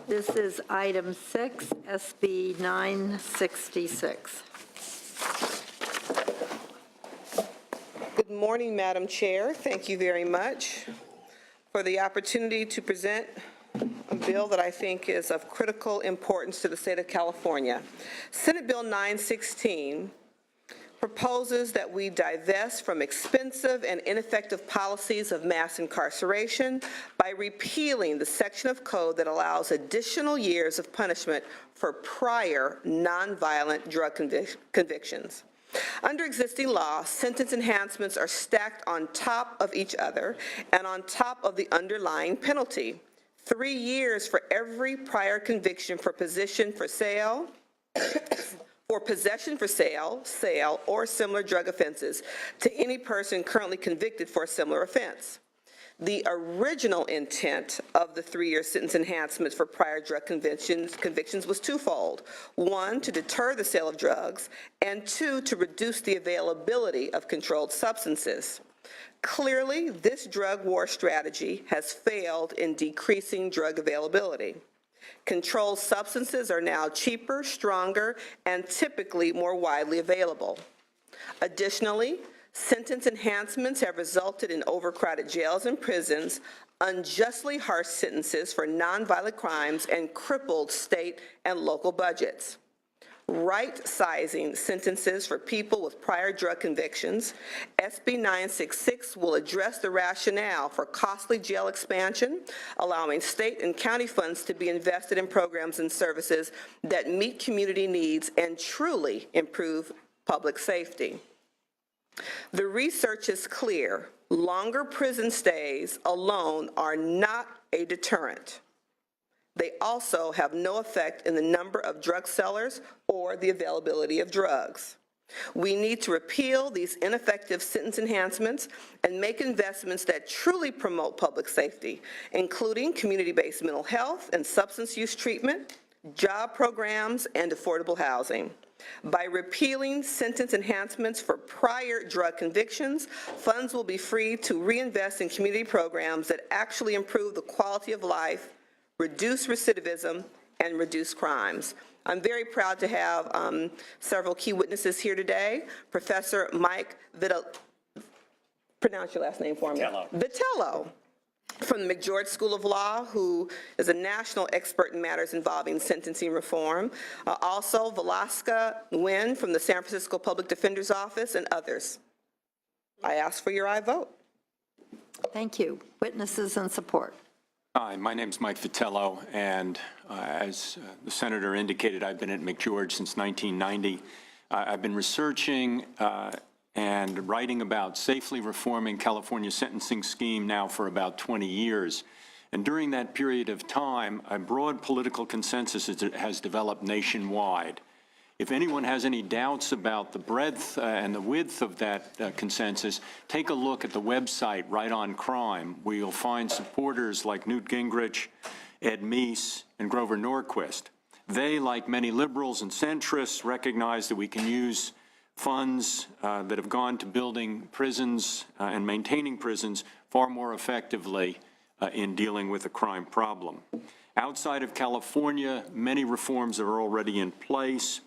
This is item 6, SB 966. Good morning, Madam Chair. Thank you very much for the opportunity to present a bill that I think is of critical importance to the state of California. Senate Bill 916 proposes that we divest from expensive and ineffective policies of mass incarceration by repealing the section of code that allows additional years of punishment for prior nonviolent drug convictions. Under existing law, sentence enhancements are stacked on top of each other and on top of the underlying penalty. 3 years for every prior conviction for possession for sale, sale, or similar drug offenses to any person currently convicted for a similar offense. The original intent of the 3-year sentence enhancements for prior drug convictions was twofold. 1, to deter the sale of drugs, and 2, to reduce the availability of controlled substances. Clearly, this drug war strategy has failed in decreasing drug availability. Controlled substances are now cheaper, stronger, and typically more widely available. Additionally, sentence enhancements have resulted in overcrowded jails and prisons, unjustly harsh sentences for nonviolent crimes, and crippled state and local budgets. Right-sizing sentences for people with prior drug convictions, SB 966 will address the rationale for costly jail expansion, allowing state and county funds to be invested in programs and services that meet community needs and truly improve public safety. The research is clear. Longer prison stays alone are not a deterrent. They also have no effect in the number of drug sellers or the availability of drugs. We need to repeal these ineffective sentence enhancements and make investments that truly promote public safety, including community-based mental health and substance use treatment, job programs, and affordable housing. By repealing sentence enhancements for prior drug convictions, funds will be free to reinvest in community programs that actually improve the quality of life, reduce recidivism, and reduce crimes. I'm very proud to have several key witnesses here today. Professor Mike Vitello, pronounce your last name for me. Vitello from the McGeorge School of Law, who is a national expert in matters involving sentencing reform. Also, Velasca Nguyen from the San Francisco Public Defender's Office, and others. I ask for your aye vote. Thank you. Witnesses in support. Hi, my name's Mike Vitello, and as the Senator indicated, I've been at McGeorge since 1990. I've been researching and writing about safely reforming California's sentencing scheme now for about 20 years. And during that period of time, a broad political consensus has developed nationwide. If anyone has any doubts about the breadth and the width of that consensus, take a look at the website Right on Crime, where you'll find supporters like Newt Gingrich, Ed Meese, and Grover Norquist. They, like many liberals and centrists, recognize that we can use funds that have gone to building prisons and maintaining prisons far more effectively in dealing with the crime problem. Outside of California, many reforms are already in place,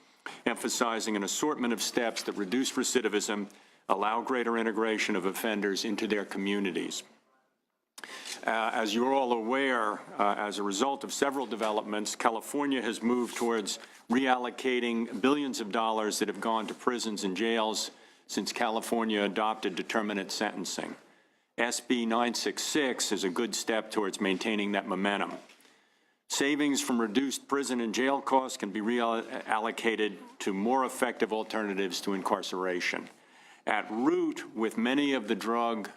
emphasizing an assortment of steps that reduce recidivism, allow greater integration of offenders into their communities. As you're all aware, as a result of several developments, California has moved towards reallocating billions of dollars that have gone to prisons and jails since California adopted determinate sentencing. SB 966 is a good step towards maintaining that momentum. Savings from reduced prison and jail costs can be reallocated to more effective alternatives to incarceration. At root, with many of the drug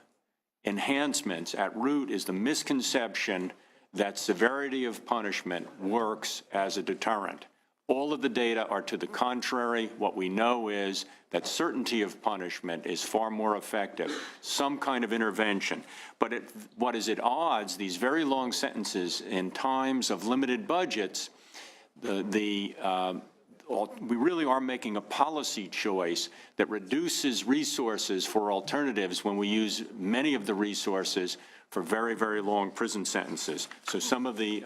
enhancements, at root is the misconception that severity of punishment works as a deterrent. All of the data are to the contrary. What we know is that certainty of punishment is far more effective, some kind of intervention. But what is at odds, these very long sentences in times of limited budgets, the we really are making a policy choice that reduces resources for alternatives when we use many of the resources for very, very long prison sentences. So some of the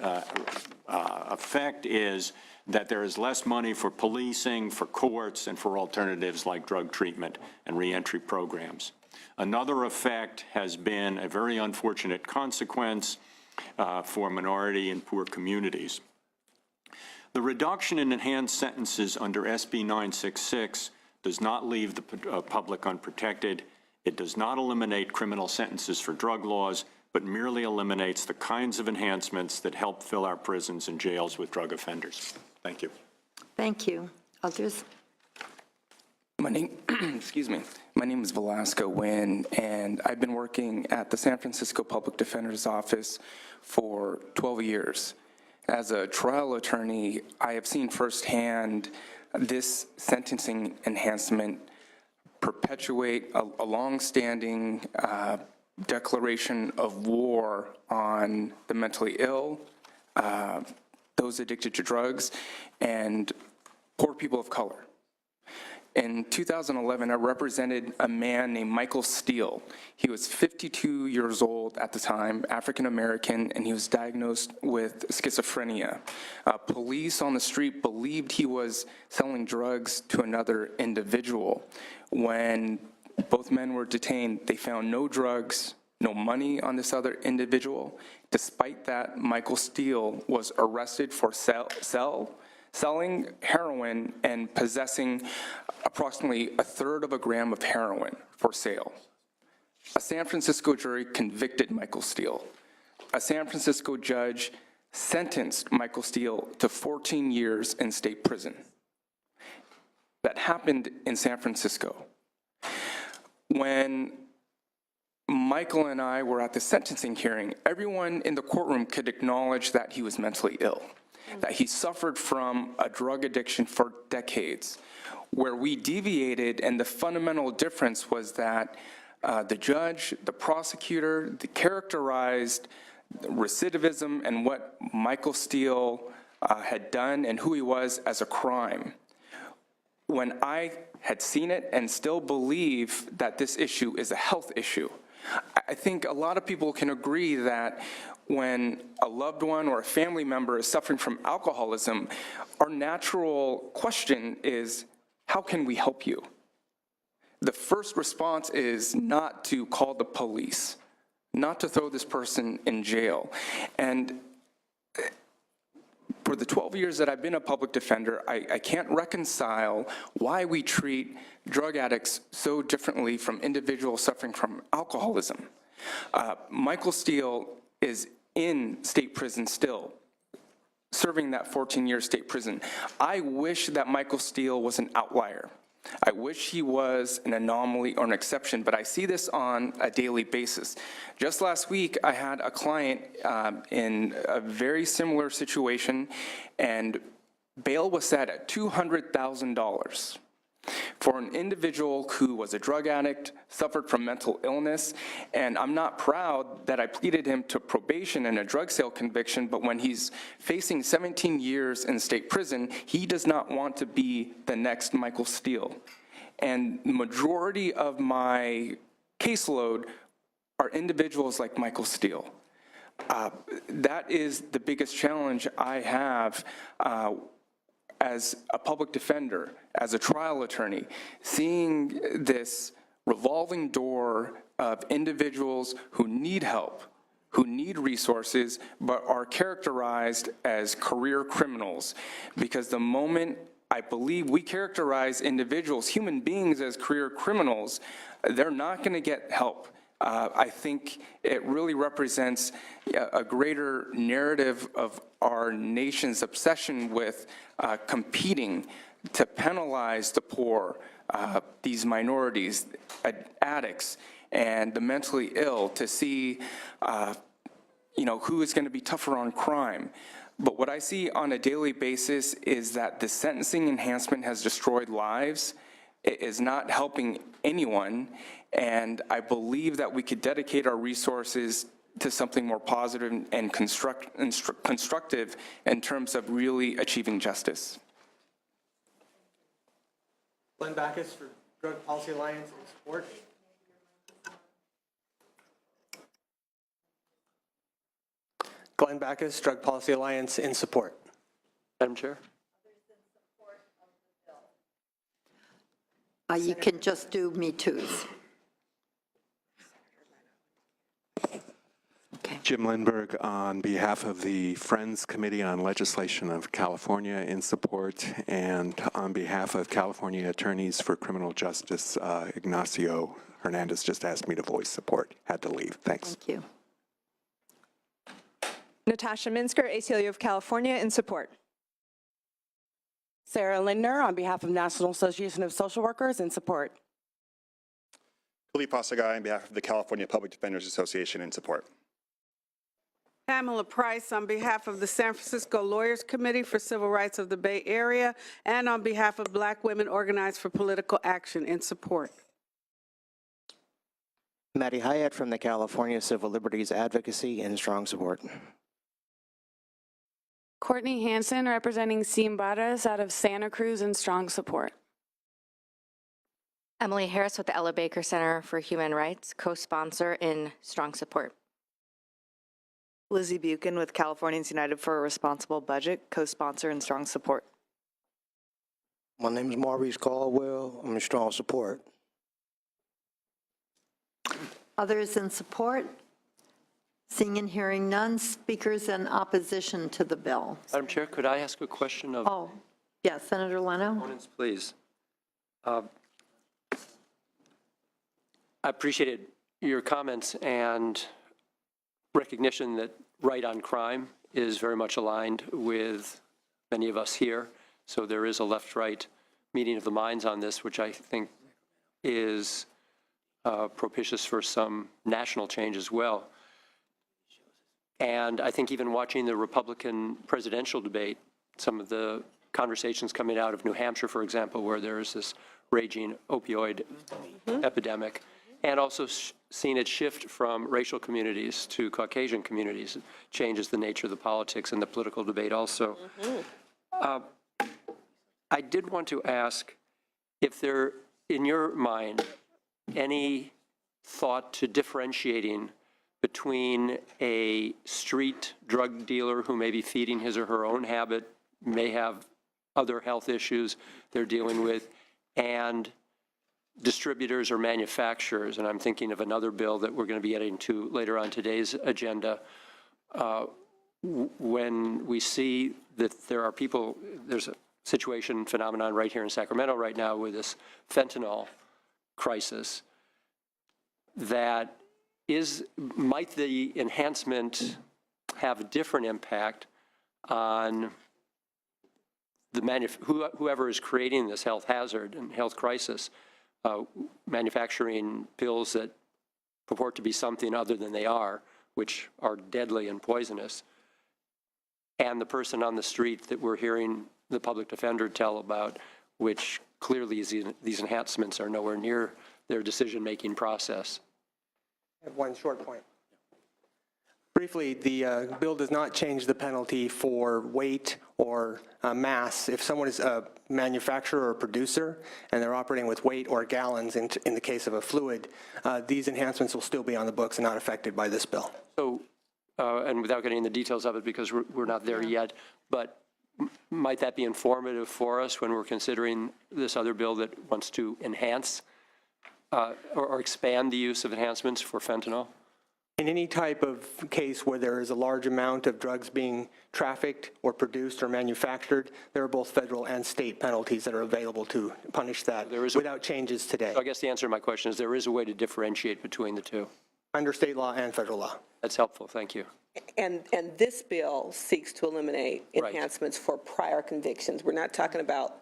effect is that there is less money for policing, for courts, and for alternatives like drug treatment and reentry programs. Another effect has been a very unfortunate consequence for minority and poor communities. The reduction in enhanced sentences under SB 966 does not leave the public unprotected. It does not eliminate criminal sentences for drug laws, but merely eliminates the kinds of enhancements that help fill our prisons and jails with drug offenders. Thank you. Thank you. Others? My name, excuse me. My name is Velasco Nguyen, and I've been working at the San Francisco Public Defender's Office for 12 years. As a trial attorney, I have seen firsthand this sentencing enhancement perpetuate a longstanding declaration of war on the mentally ill, those addicted to drugs, and poor people of color. In 2011, I represented a man named Michael Steele. He was 52 years old at the time, African-American, and he was diagnosed with schizophrenia. Police on the street believed he was selling drugs to another individual. When both men were detained, they found no drugs, no money on this other individual. Despite that, Michael Steele was arrested for selling heroin and possessing approximately 1/3 of a gram of heroin for sale. A San Francisco jury convicted Michael Steele. A San Francisco judge sentenced Michael Steele to 14 years in state prison. That happened in San Francisco. When Michael and I were at the sentencing hearing, everyone in the courtroom could acknowledge that he was mentally ill, that he suffered from a drug addiction for decades. Where we deviated, and the fundamental difference was that the judge, the prosecutor, they characterized recidivism and what Michael Steele had done and who he was as a crime. When I had seen it and still believe that this issue is a health issue, I think a lot of people can agree that when a loved one or a family member is suffering from alcoholism, our natural question is, how can we help you? The first response is not to call the police, not to throw this person in jail. And for the 12 years that I've been a public defender, I can't reconcile why we treat drug addicts so differently from individuals suffering from alcoholism. Michael Steele is in state prison still, serving that 14-year state prison. I wish that Michael Steele was an outlier. I wish he was an anomaly or an exception, but I see this on a daily basis. Just last week, I had a client in a very similar situation, and bail was set at $200,000 for an individual who was a drug addict, suffered from mental illness, and I'm not proud that I pleaded him to probation and a drug sale conviction, but when he's facing 17 years in state prison, he does not want to be the next Michael Steele. And the majority of my caseload are individuals like Michael Steele. That is the biggest challenge I have as a public defender, as a trial attorney, seeing this revolving door of individuals who need help, who need resources, but are characterized as career criminals. Because the moment I believe we characterize individuals, human beings, as career criminals, they're not going to get help. I think it really represents a greater narrative of our nation's obsession with competing to penalize the poor, these minorities, addicts, and the mentally ill, to see who is going to be tougher on crime. But what I see on a daily basis is that the sentencing enhancement has destroyed lives. It is not helping anyone, and I believe that we could dedicate our resources to something more positive and constructive in terms of really achieving justice. Glenn Backus for Drug Policy Alliance in support. Glenn Backus, Drug Policy Alliance in support. Madam Chair? You can just do Me Too's. Okay. Jim Lindberg on behalf of the Friends Committee on Legislation of California in support, and on behalf of California Attorneys for Criminal Justice, Ignacio Hernandez just asked me to voice support. Had to leave. Thanks. Thank you. Natasha Minsker, ACLU of California, in support. Sarah Lindner, on behalf of National Association of Social Workers, in support. Kuli Pasagai, on behalf of the California Public Defenders Association, in support. Pamela Price, on behalf of the San Francisco Lawyers Committee for Civil Rights of the Bay Area, and on behalf of Black Women Organized for Political Action, in support. Maddie Hyatt from the California Civil Liberties Advocacy in strong support. Courtney Hansen, representing Ciembarras out of Santa Cruz, in strong support. Emily Harris with the Ella Baker Center for Human Rights, co-sponsor in strong support. Lizzie Buchan with Californians United for a Responsible Budget, co-sponsor in strong support. My name is Maurice Caldwell. I'm in strong support. Others in support? Seeing and hearing none. Speakers in opposition to the bill? Madam Chair, could I ask a question of Oh, yes, Senator Leno? opponents, please? I appreciated your comments and recognition that right on crime is very much aligned with many of us here. So there is a left-right meeting of the minds on this, which I think is propitious for some national change as well. And I think even watching the Republican presidential debate, some of the conversations coming out of New Hampshire, for example, where there is this raging opioid epidemic, and also seeing it shift from racial communities to Caucasian communities, changes the nature of the politics and the political debate also. I did want to ask if there, in your mind, any thought to differentiating between a street drug dealer who may be feeding his or her own habit, may have other health issues they're dealing with, and distributors or manufacturers, and I'm thinking of another bill that we're going to be getting to later on today's agenda. When we see that there are people, there's a situation, phenomenon right here in Sacramento right now with this fentanyl crisis, that might the enhancement have a different impact on the whoever is creating this health hazard and health crisis, manufacturing pills that purport to be something other than they are, which are deadly and poisonous, and the person on the street that we're hearing the public defender tell about, which clearly these enhancements are nowhere near their decision-making process. I have one short point. Briefly, the bill does not change the penalty for weight or mass. If someone is a manufacturer or producer and they're operating with weight or gallons in the case of a fluid, these enhancements will still be on the books and not affected by this bill. So, and without getting into the details of it because we're not there yet, but might that be informative for us when we're considering this other bill that wants to enhance or expand the use of enhancements for fentanyl? In any type of case where there is a large amount of drugs being trafficked or produced or manufactured, there are both federal and state penalties that are available to punish that without changes today. So I guess the answer to my question is there is a way to differentiate between the two. Under state law and federal law. That's helpful. Thank you. And this bill seeks to eliminate enhancements for prior convictions. We're not talking about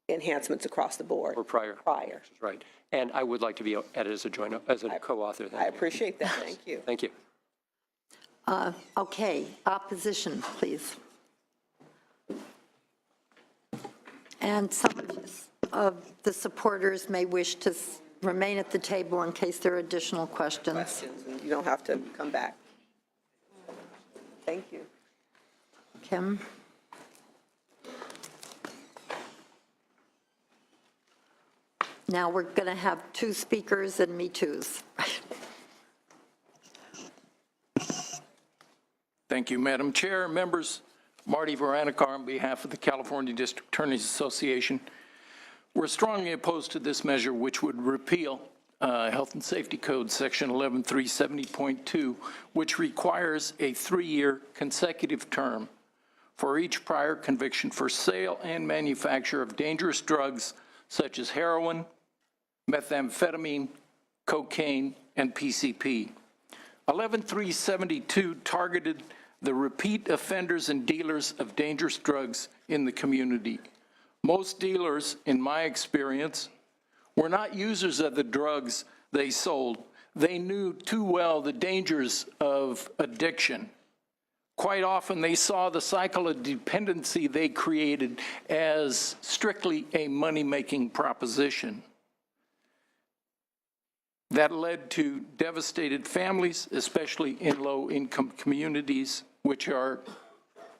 enhancements across the board. Or prior. Prior. Right. And I would like to be added as a co-author. I appreciate that. Thank you. Thank you. Okay, opposition, please. And some of the supporters may wish to remain at the table in case there are additional questions. You don't have to come back. Thank you. Kim? Now we're going to have 2 speakers and Me Too's. Thank you, Madam Chair. Members, Marty Varadkar on behalf of the California District Attorneys Association. We're strongly opposed to this measure, which would repeal Health and Safety Code Section 11370.2, which requires a 3-year consecutive term for each prior conviction for sale and manufacture of dangerous drugs such as heroin, methamphetamine, cocaine, and PCP. 11372 targeted the repeat offenders and dealers of dangerous drugs in the community. Most dealers, in my experience, were not users of the drugs they sold. They knew too well the dangers of addiction. Quite often, they saw the cycle of dependency they created as strictly a money-making proposition. That led to devastated families, especially in low-income communities, which are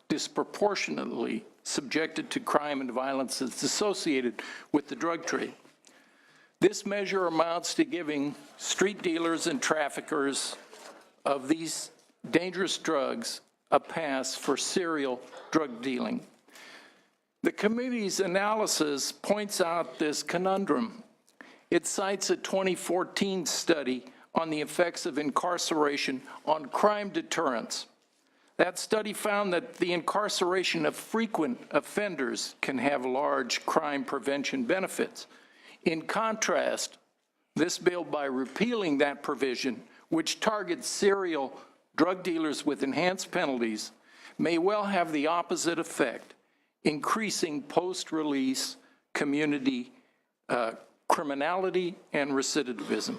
disproportionately subjected to crime and violence that's associated with the drug trade. This measure amounts to giving street dealers and traffickers of these dangerous drugs a pass for serial drug dealing. The committee's analysis points out this conundrum. It cites a 2014 study on the effects of incarceration on crime deterrence. That study found that the incarceration of frequent offenders can have large crime prevention benefits. In contrast, this bill, by repealing that provision, which targets serial drug dealers with enhanced penalties, may well have the opposite effect, increasing post-release community criminality and recidivism.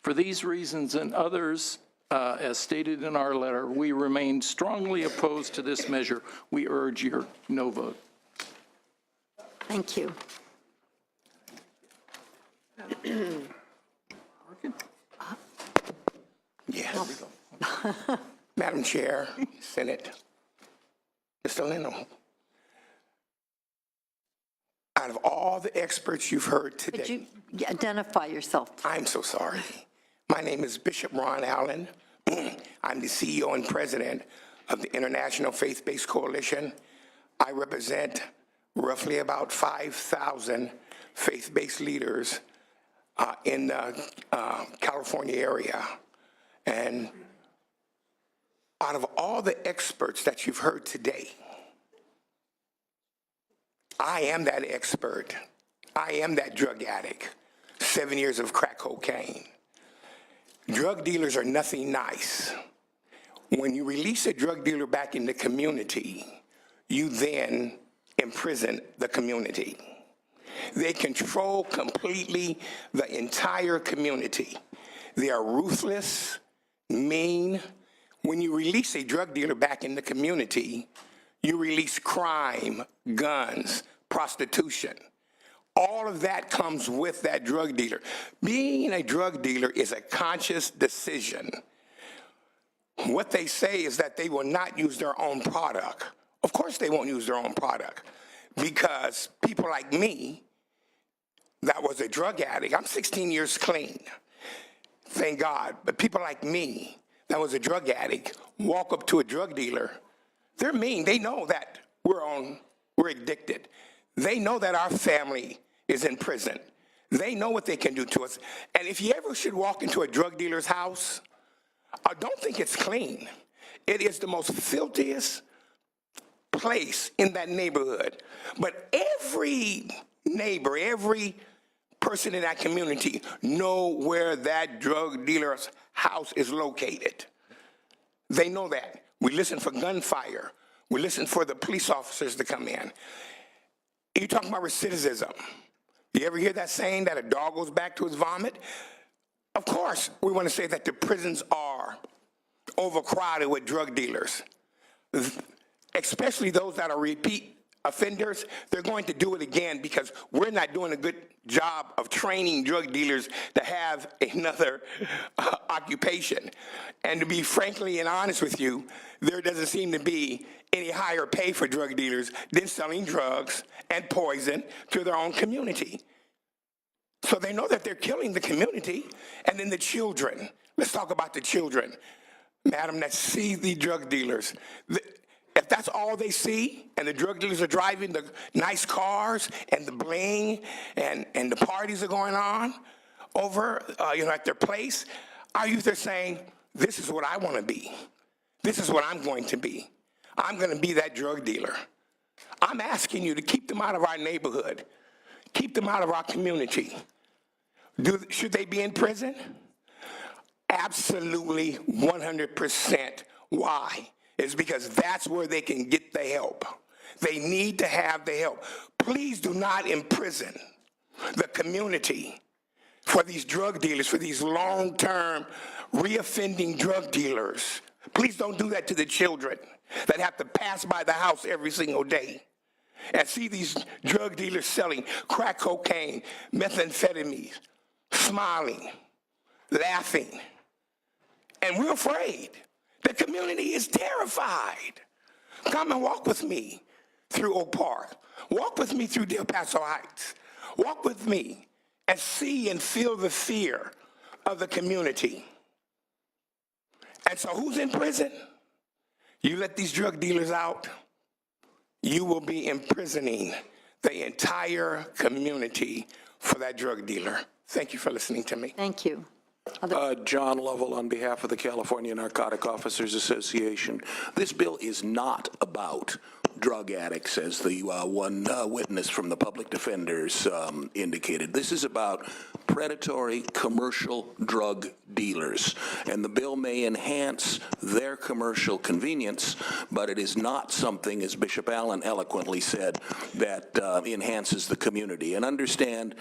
For these reasons and others, as stated in our letter, we remain strongly opposed to this measure. We urge your no vote. Thank you. Yes. Madam Chair, Senate, Mr. Leno, out of all the experts you've heard today. Could you identify yourself? I'm so sorry. My name is Bishop Ron Allen. I'm the CEO and president of the International Faith-Based Coalition. I represent roughly about 5,000 faith-based leaders in the California area. And out of all the experts that you've heard today, I am that expert. I am that drug addict. 7 years of crack cocaine. Drug dealers are nothing nice. When you release a drug dealer back in the community, you then imprison the community. They control completely the entire community. They are ruthless, mean. When you release a drug dealer back in the community, you release crime, guns, prostitution. All of that comes with that drug dealer. Being a drug dealer is a conscious decision. What they say is that they will not use their own product. Of course they won't use their own product, because people like me, that was a drug addict, I'm 16 years clean, thank God, but people like me, that was a drug addict, walk up to a drug dealer, they're mean. They know that we're addicted. They know that our family is in prison. They know what they can do to us. And if you ever should walk into a drug dealer's house, I don't think it's clean. It is the most filthiest place in that neighborhood. But every neighbor, every person in that community know where that drug dealer's house is located. They know that. We listen for gunfire. We listen for the police officers to come in. You talking about recidivism. You ever hear that saying that a dog goes back to his vomit? Of course, we want to say that the prisons are overcrowded with drug dealers, especially those that are repeat offenders. They're going to do it again because we're not doing a good job of training drug dealers to have another occupation. And to be frankly and honest with you, there doesn't seem to be any higher pay for drug dealers than selling drugs and poison to their own community. So they know that they're killing the community. And then the children. Let's talk about the children, madam, that see the drug dealers. If that's all they see, and the drug dealers are driving the nice cars and the bling and the parties are going on over, at their place, our youth are saying, this is what I want to be. This is what I'm going to be. I'm going to be that drug dealer. I'm asking you to keep them out of our neighborhood. Keep them out of our community. Should they be in prison? Absolutely 100%. Why? It's because that's where they can get the help. They need to have the help. Please do not imprison the community for these drug dealers, for these long-term reoffending drug dealers. Please don't do that to the children that have to pass by the house every single day and see these drug dealers selling crack cocaine, methamphetamines, smiling, laughing. And we're afraid. The community is terrified. Come and walk with me through Oak Park. Walk with me through Del Paso Heights. Walk with me and see and feel the fear of the community. And so who's in prison? You let these drug dealers out, you will be imprisoning the entire community for that drug dealer. Thank you for listening to me. Thank you. John Lovell on behalf of the California Narcotic Officers Association. This bill is not about drug addicts, as the one witness from the public defenders indicated. This is about predatory commercial drug dealers. And the bill may enhance their commercial convenience, but it is not something, as Bishop Allen eloquently said, that enhances the community. And understand,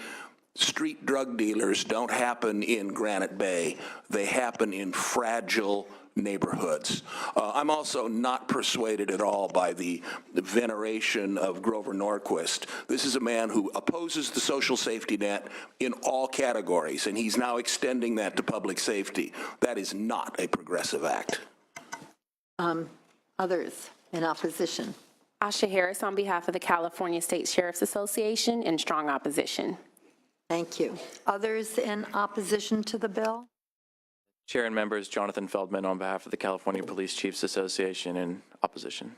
street drug dealers don't happen in Granite Bay. They happen in fragile neighborhoods. I'm also not persuaded at all by the veneration of Grover Norquist. This is a man who opposes the social safety net in all categories, and he's now extending that to public safety. That is not a progressive act. Others in opposition. Asha Harris on behalf of the California State Sheriff's Association in strong opposition. Thank you. Others in opposition to the bill? Chair and members, Jonathan Feldman on behalf of the California Police Chiefs Association in opposition.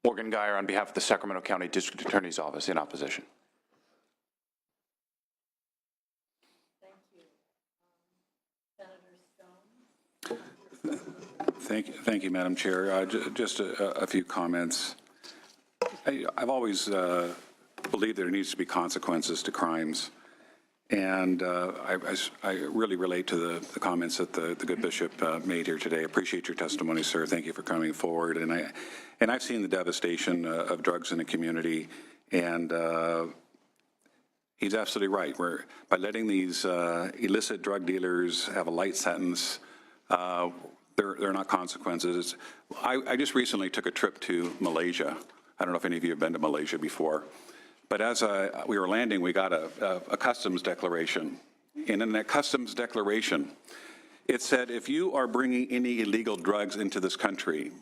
Morgan Geyer on behalf of the Sacramento County District Attorney's Office in opposition. Thank you, Madam Chair. Just a few comments. I've always believed there needs to be consequences to crimes. And I really relate to the comments that the good bishop made here today. I appreciate your testimony, sir. Thank you for coming forward. And I've seen the devastation of drugs in the community, and he's absolutely right. By letting these illicit drug dealers have a light sentence, they're not consequences. I just recently took a trip to Malaysia. I don't know if any of you have been to Malaysia before. But as we were landing, we got a customs declaration. And in that customs declaration, it said, if you are bringing any illegal drugs into this country,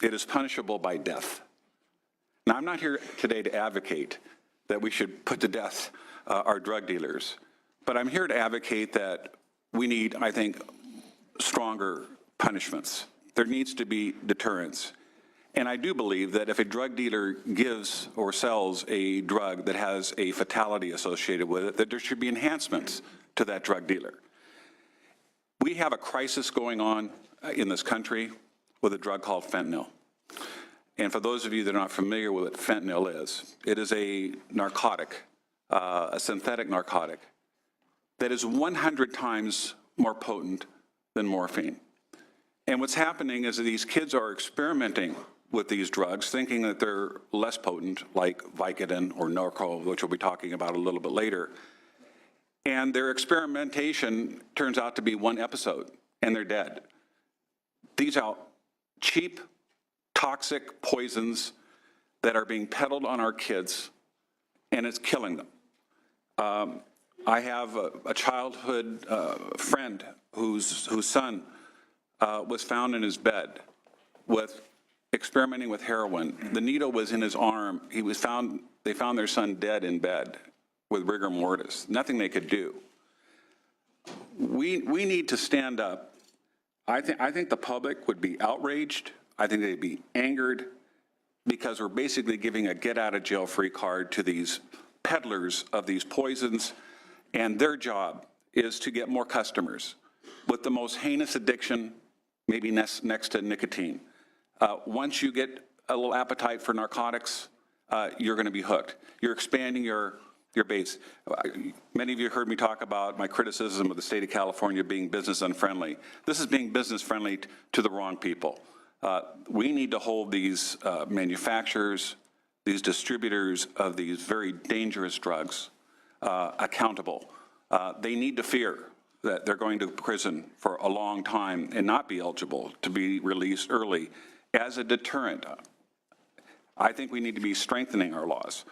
it is punishable by death. Now, I'm not here today to advocate that we should put to death our drug dealers, but I'm here to advocate that we need, I think, stronger punishments. There needs to be deterrence. And I do believe that if a drug dealer gives or sells a drug that has a fatality associated with it, that there should be enhancements to that drug dealer. We have a crisis going on in this country with a drug called fentanyl. And for those of you that are not familiar with what fentanyl is, it is a narcotic, a synthetic narcotic, that is 100 times more potent than morphine. And what's happening is that these kids are experimenting with these drugs, thinking that they're less potent, like Vicodin or Norco, which we'll be talking about a little bit later. And their experimentation turns out to be one episode, and they're dead. These are cheap, toxic poisons that are being peddled on our kids, and it's killing them. I have a childhood friend whose son was found in his bed with experimenting with heroin. The needle was in his arm. They found their son dead in bed. with rigor mortis, nothing they could do. We need to stand up. I think the public would be outraged. I think they'd be angered because we're basically giving a get-out-of-jail-free card to these peddlers of these poisons, and their job is to get more customers with the most heinous addiction, maybe next to nicotine. Once you get a little appetite for narcotics, you're going to be hooked. You're expanding your base. Many of you heard me talk about my criticism of the state of California being business unfriendly. This is being business friendly to the wrong people. We need to hold these manufacturers, these distributors of these very dangerous drugs accountable. They need to fear that they're going to prison for a long time and not be eligible to be released early as a deterrent. I think we need to be strengthening our laws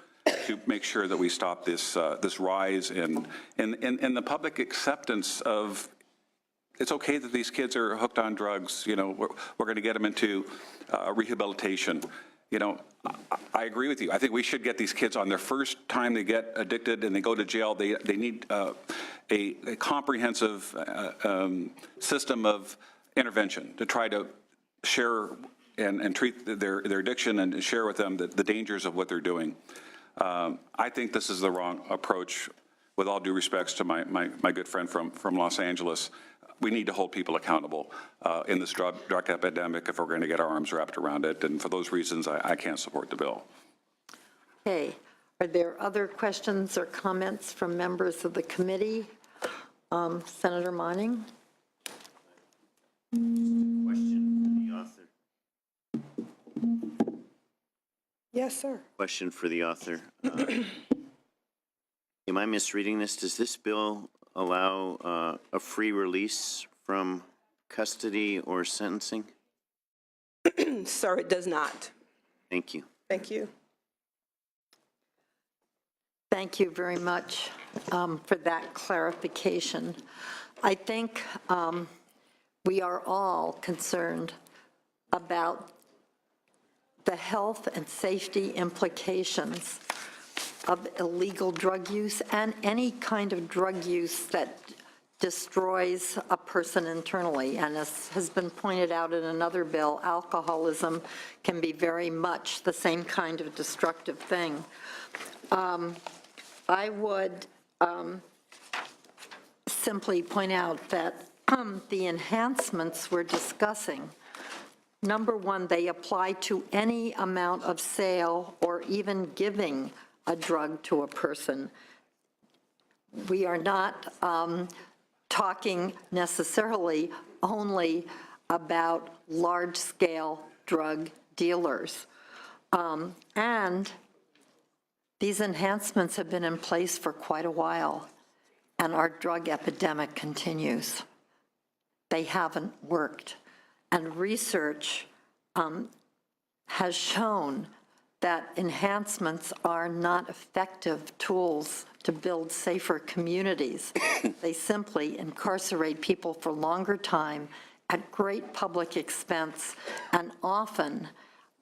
to make sure that we stop this this rise in the public acceptance of it's okay that these kids are hooked on drugs. You know, we're going to get them into rehabilitation. You know, I agree with you. I think we should get these kids on their first time they get addicted and they go to jail. They need a comprehensive system of intervention to try to share and treat their addiction and share with them the dangers of what they're doing. I think this is the wrong approach, with all due respects to my good friend from Los Angeles. We need to hold people accountable in this drug epidemic if we're going to get our arms wrapped around it. And for those reasons, I can't support the bill. Okay. Are there other questions or comments from members of the committee? Senator Monning? Question for the author. Yes, sir. Question for the author. Am I misreading this? Does this bill allow a free release from custody or sentencing? Sir, it does not. Thank you. Thank you. Thank you very much for that clarification. I think we are all concerned about the health and safety implications of illegal drug use and any kind of drug use that destroys a person internally. And as has been pointed out in another bill, alcoholism can be very much the same kind of destructive thing. I would simply point out that the enhancements we're discussing, number one, they apply to any amount of sale or even giving a drug to a person. We are not talking necessarily only about large-scale drug dealers. And these enhancements have been in place for quite a while, and our drug epidemic continues. They haven't worked. And research has shown that enhancements are not effective tools to build safer communities. They simply incarcerate people for longer time at great public expense and often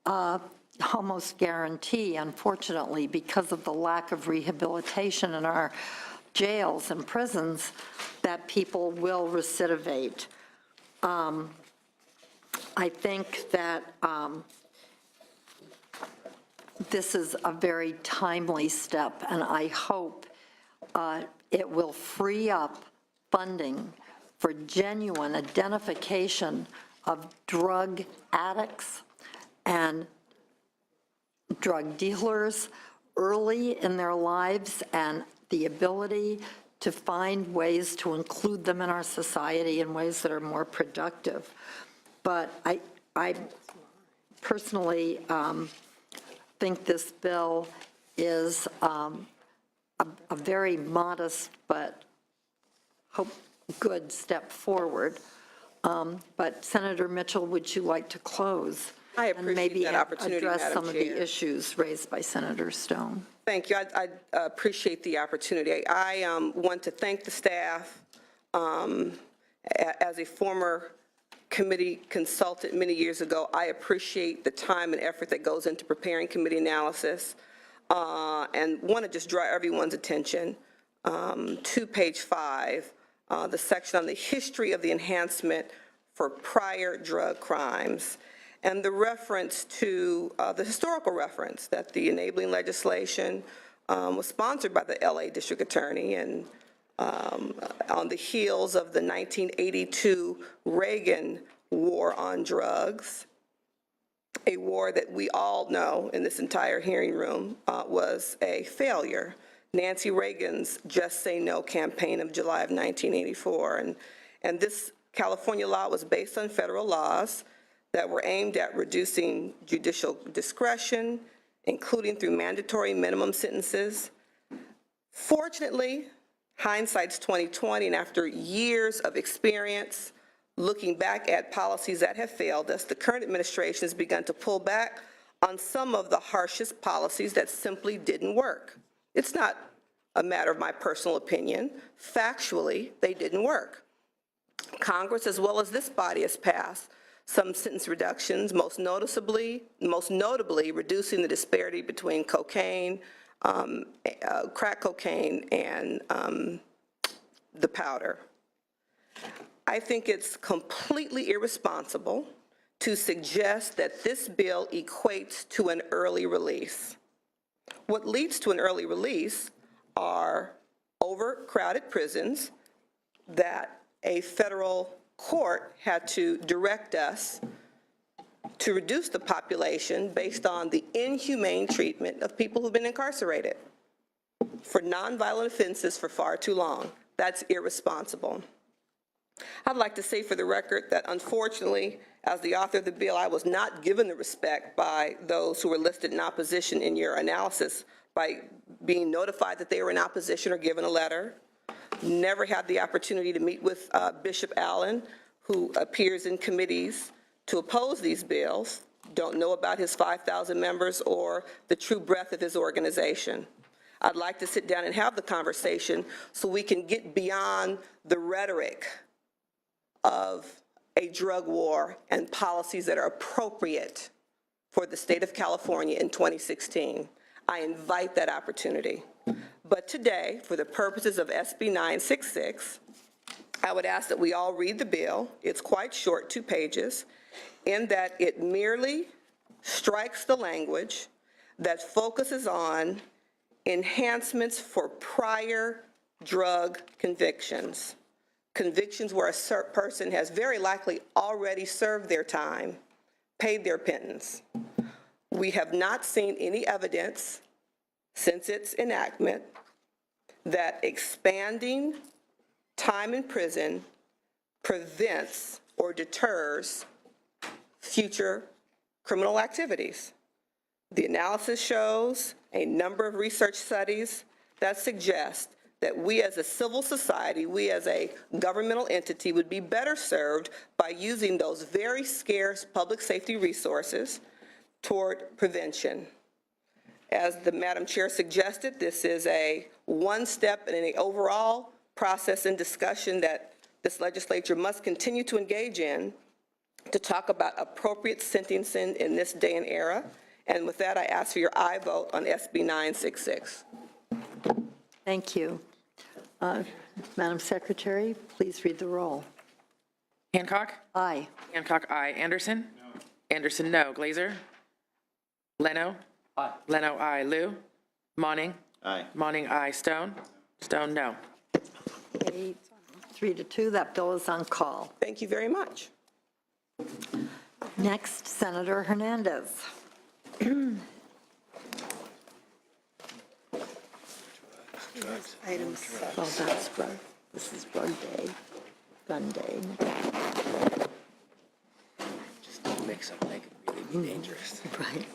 almost guarantee, unfortunately, because of the lack of rehabilitation in our jails and prisons, that people will recidivate. I think that this is a very timely step, and I hope it will free up funding for genuine identification of drug addicts and drug dealers early in their lives, and the ability to find ways to include them in our society in ways that are more productive. But I personally think this bill is a very modest but good step forward. But Senator Mitchell, would you like to close? I appreciate that opportunity, address Madam some of Chair. the issues raised by Senator Stone. Thank you. I appreciate the opportunity. I want to thank the staff. As a former committee consultant many years ago, I appreciate the time and effort that goes into preparing committee analysis. and want to just draw everyone's attention to page 5, the section on the history of the enhancement for prior drug crimes, and the reference to the historical reference that the enabling legislation was sponsored by the LA District Attorney, and on the heels of the 1982 Reagan War on Drugs, a war that we all know in this entire hearing room was a failure. Nancy Reagan's Just Say No campaign of July of 1984. And this California law was based on federal laws that were aimed at reducing judicial discretion, including through mandatory minimum sentences. Fortunately, hindsight's 2020, and after years of experience, looking back at policies that have failed us, the current administration has begun to pull back on some of the harshest policies that simply didn't work. It's not a matter of my personal opinion. Factually, they didn't work. Congress, as well as this body, has passed some sentence reductions, most notably reducing the disparity between cocaine, crack cocaine, and the powder. I think it's completely irresponsible to suggest that this bill equates to an early release. What leads to an early release are overcrowded prisons that a federal court had to direct us to reduce the population based on the inhumane treatment of people who've been incarcerated for nonviolent offenses for far too long. That's irresponsible. I'd like to say for the record that unfortunately, as the author of the bill, I was not given the respect by those who were listed in opposition in your analysis by being notified that they were in opposition or given a letter. Never had the opportunity to meet with Bishop Allen, who appears in committees to oppose these bills. Don't know about his 5,000 members or the true breadth of his organization. I'd like to sit down and have the conversation so we can get beyond the rhetoric of a drug war and policies that are appropriate for the state of California in 2016. I invite that opportunity. But today, for the purposes of SB 966, I would ask that we all read the bill. It's quite short, 2 pages, in that it merely strikes the language that focuses on enhancements for prior drug convictions. Convictions where a person has very likely already served their time, paid their pittance. We have not seen any evidence since its enactment that expanding time in prison prevents or deters future criminal activities. The analysis shows a number of research studies that suggest that we as a civil society, we as a governmental entity would be better served by using those very scarce public safety resources toward prevention. As the Madam Chair suggested, this is a one step in an overall process and discussion that this legislature must continue to engage in to talk about appropriate sentencing in this day and era. And with that, I ask for your aye vote on SB 966. Thank you. Madam Secretary, please read the roll. Hancock? Aye. Hancock, aye. Anderson? No. Anderson, no. Glazer? Leno? Aye. Leno, aye. Liu? Monning? Aye. Monning, aye. Stone? Stone, no. 3-2, that bill is on call. Thank you very much. Next, Senator Hernandez. Item 7. Well, that's drug. This is drug day, gun day. Just don't mix up, make it really be dangerous. Right.